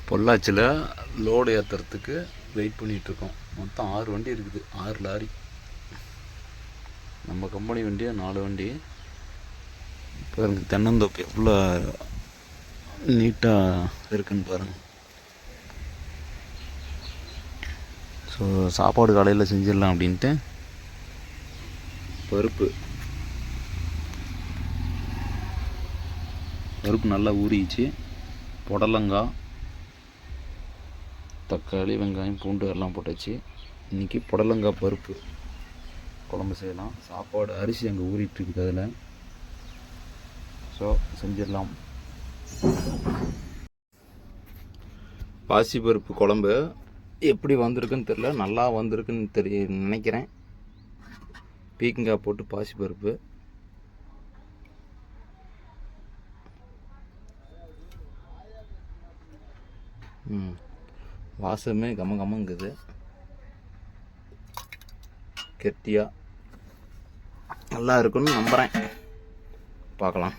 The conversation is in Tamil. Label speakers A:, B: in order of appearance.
A: பொள்ளாச்சியில் லோடு ஏற்றுறதுக்கு வெயிட் பண்ணிகிட்ருக்கோம். மொத்தம் 6 வண்டி இருக்குது, 6 லாரி. நம்ம கம்பெனி வண்டியே 4 வண்டி. இப்போ எனக்கு தென்னந்தோப்பு எவ்வளோ நீட்டாக இருக்குன்னு பாருங்கள். ஸோ சாப்பாடு காலையில் செஞ்சிடலாம் அப்படின்ட்டு பருப்பு நல்லா ஊறிச்சு. புடலங்காய், தக்காளி, வெங்காயம், பூண்டு எல்லாம் போட்டாச்சு. இன்றைக்கி புடலங்காய் பருப்பு குழம்பு செய்யலாம். சாப்பாடு அரிசி அங்கே ஊறிட்டுருக்குது அதில். ஸோ செஞ்சிடலாம். பாசி பருப்பு குழம்பு எப்படி வந்திருக்குன்னு தெரில, நல்லா வந்திருக்குன்னு நினைக்கிறேன். பீக்கங்காய் போட்டு பாசி பருப்பு. வாசமே கமங்குது. கெட்டியாக நல்லா இருக்குன்னு நம்புகிறேன். பார்க்கலாம்.